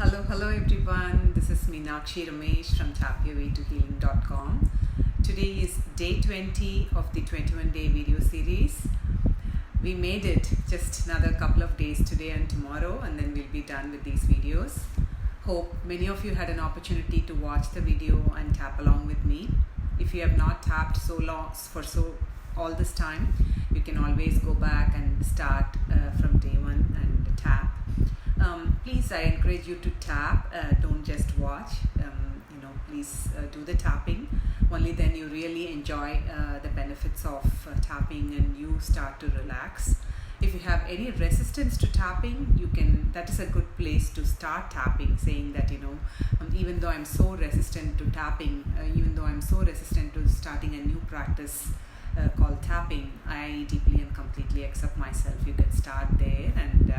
Hello everyone. This is Meenakshi Ramesh from tapyourwaytohealing.com. Today is day 20 of the 21-day video series. We made it, just another couple of days today and tomorrow, and then we'll be done with these videos. Hope many of you had an opportunity to watch the video and tap along with me. If you have not tapped all this time, you can always go back and start from day one and tap. Please, I encourage you to tap, don't just watch. Please do the tapping. Only then you really enjoy the benefits of tapping and you start to relax. If you have any resistance to tapping, that is a good place to start tapping, saying that, even though I'm so resistant to tapping, even though I'm so resistant to starting a new practice called tapping, I deeply and completely accept myself. You can start there and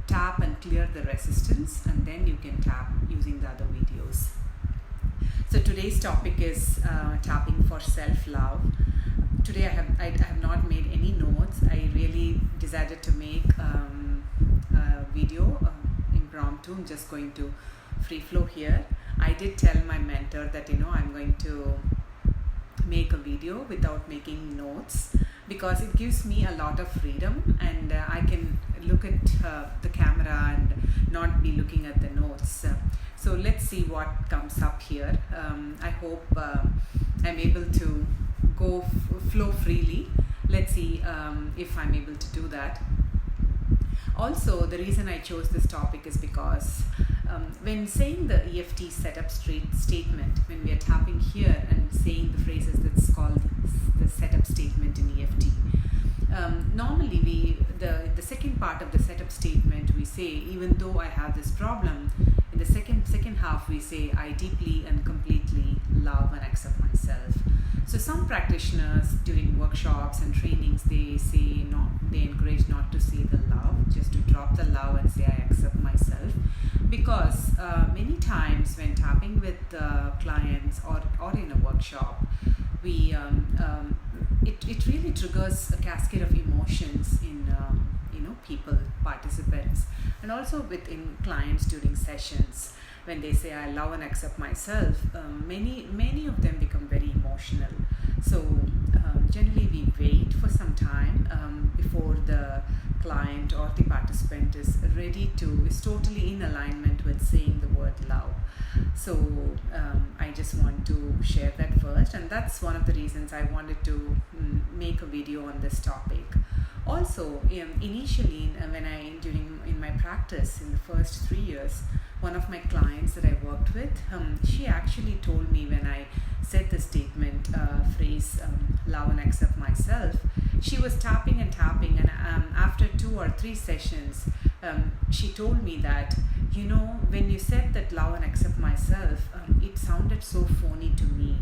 tap and clear the resistance, and then you can tap using the other videos. So today's topic is tapping for self-love. Today I have not made any notes. I really decided to make a video impromptu. I'm just going to free flow here. I did tell my mentor that I'm going to make a video without making notes, because it gives me a lot of freedom, and I can look at the camera and not be looking at the notes. So let's see what comes up here. I hope I'm able to go flow freely. Let's see if I'm able to do that. Also, the reason I chose this topic is because when saying the EFT setup statement, when we are tapping here and saying the phrases, that's called the setup statement in EFT. Normally, the second part of the setup statement, we say, even though I have this problem, in the second half we say, I deeply and completely love and accept myself. So some practitioners during workshops and trainings, they encourage not to say the love, just to drop the love and say I accept myself, because many times when tapping with clients or in a workshop, it really triggers a cascade of emotions in people, participants, and also within clients during sessions. When they say I love and accept myself, many of them become very emotional. So generally we wait for some time before the client or the participant is totally in alignment with saying the word love. So I just want to share that first, and that's one of the reasons I wanted to make a video on this topic. Also, initially in my practice in the first 3 years, one of my clients that I worked with, she actually told me, when I said the statement phrase, love and accept myself, she was tapping, and after 2 or 3 sessions, she told me that, when you said that love and accept myself, it sounded so phony to me.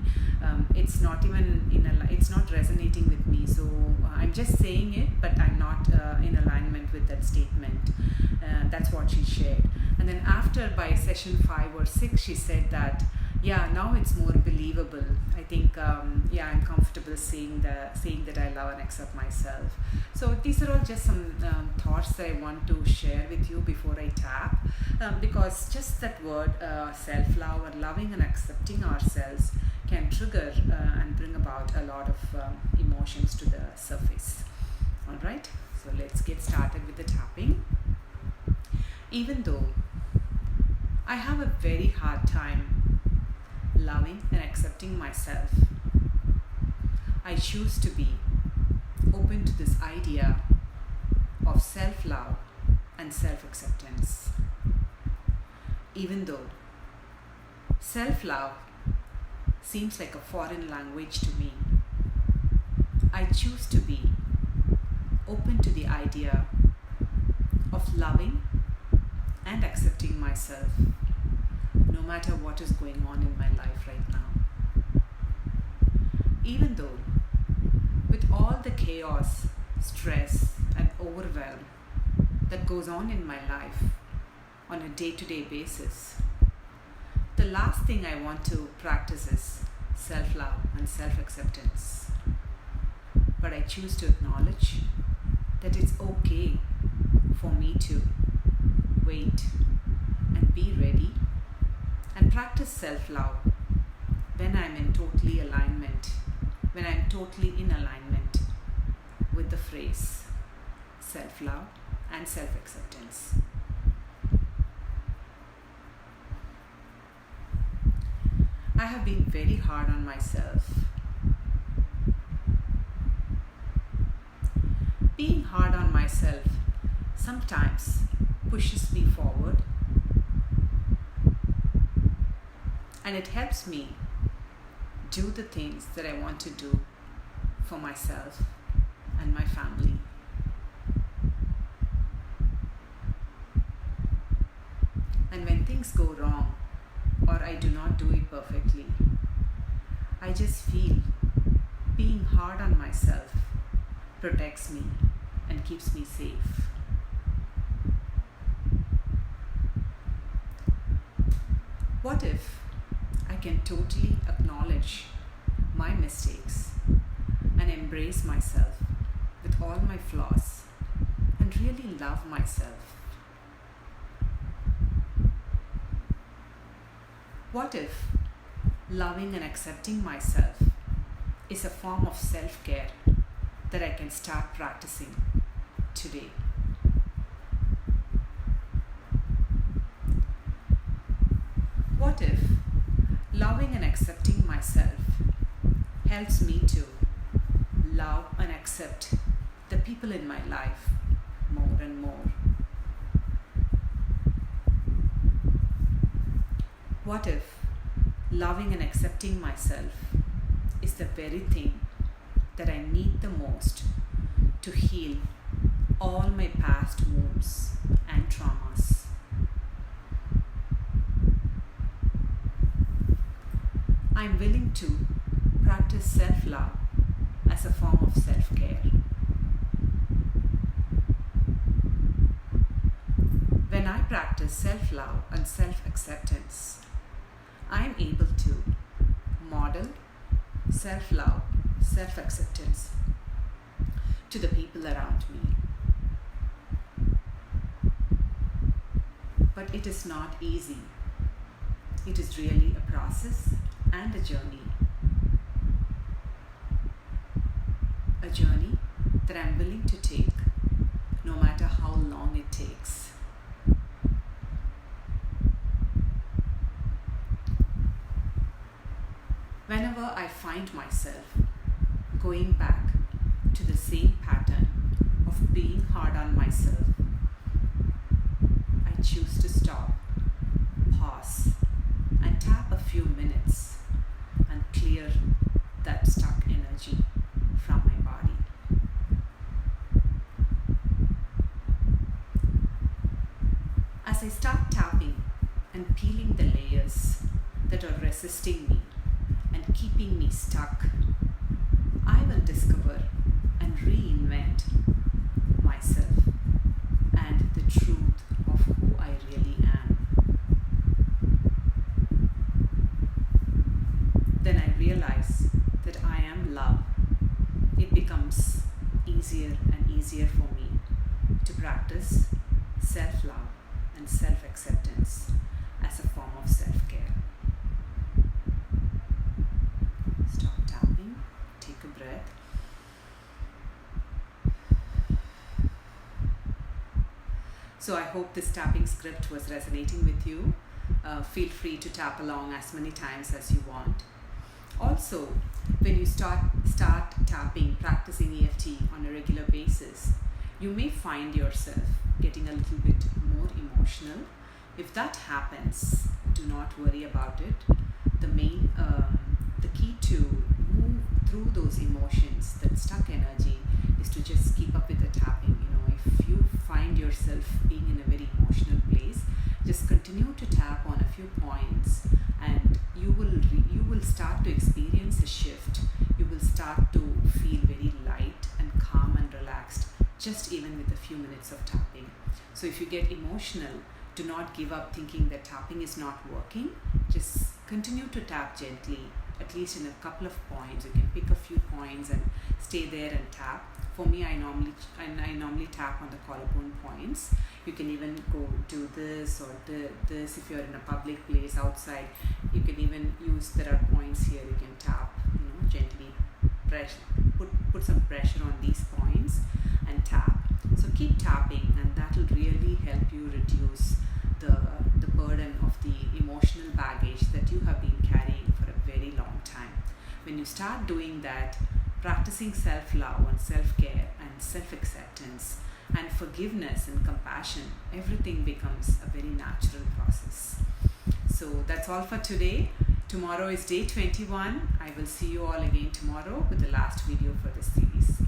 It's not it's not resonating with me. So I'm just saying it, but I'm not in alignment with that statement. That's what she shared. And then by session 5 or 6, she said that, now it's more believable. I think, I'm comfortable saying that I love and accept myself. So these are all just some thoughts that I want to share with you before I tap, because just that word, self-love, or loving and accepting ourselves, can trigger and bring about a lot of emotions to the surface. All right, so let's get started with the tapping. Even though I have a very hard time loving and accepting myself, I choose to be open to this idea of self-love and self-acceptance. Even though self-love seems like a foreign language to me, I choose to be open to the idea of loving and accepting myself, no matter what is going on in my life right now. Even though with all the chaos, stress, and overwhelm that goes on in my life on a day-to-day basis, the last thing I want to practice is self-love and self-acceptance. But I choose to acknowledge that it's okay for me to wait and be ready and practice self-love when I'm in totally alignment, when I'm totally in alignment with the phrase self-love and self-acceptance. I have been very hard on myself. Being hard on myself sometimes pushes me forward, and it helps me do the things that I want to do for myself and my family. And when things go wrong or I do not do it perfectly, I just feel being hard on myself protects me and keeps me safe. What if I can totally acknowledge my mistakes and embrace myself with all my flaws and really love myself? What if loving and accepting myself is a form of self-care that I can start practicing today? What if loving and accepting myself helps me to love and accept the people in my life more and more? What if loving and accepting myself is the very thing that I need the most to heal all my past wounds and traumas? I'm willing to practice self-love as a form of self-care. When I practice self-love and self-acceptance, I'm able to model self-love, self-acceptance to the people around me. But it is not easy. It is really a process and a journey. A journey that I'm willing to take no matter how long it takes. Whenever I find myself going back to the same pattern of being hard on myself, I choose to stop, pause, and tap a few minutes and clear that stuck energy from my body. As I start tapping and peeling the layers that are resisting me and keeping me stuck, I will discover and reinvent myself and the truth of who I really am. Then I realize that I am love. It becomes easier and easier for me to practice self-love and self-acceptance as a form of self-care. Stop tapping, take a breath. So I hope this tapping script was resonating with you. Feel free to tap along as many times as you want. Also, when you start tapping, practicing EFT on a regular basis, you may find yourself getting a little bit more emotional. If that happens, do not worry about it. The key to move through those emotions, that stuck energy, is to just keep up with the tapping. If you find yourself being in a very emotional place, just continue to tap on a few points, and you will start to experience a shift. You will start to feel very light and calm and relaxed, just even with a few minutes of tapping. So if you get emotional, do not give up thinking that tapping is not working. Just continue to tap gently, at least in a couple of points. You can pick a few points and stay there and tap For me, I normally tap on the collarbone points. You can even go do this or this if you're in a public place outside. You can even use, there are points here, you can tap, gently put some pressure on these points and tap. So keep tapping, and that will really help you reduce the burden of the emotional baggage that you have been carrying for a very long time. When you start doing that, practicing self-love and self-care and self-acceptance and forgiveness and compassion, everything becomes a very natural process. So that's all for today. Tomorrow is day 21. I will see you all again tomorrow with the last video for this series.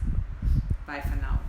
Bye for now.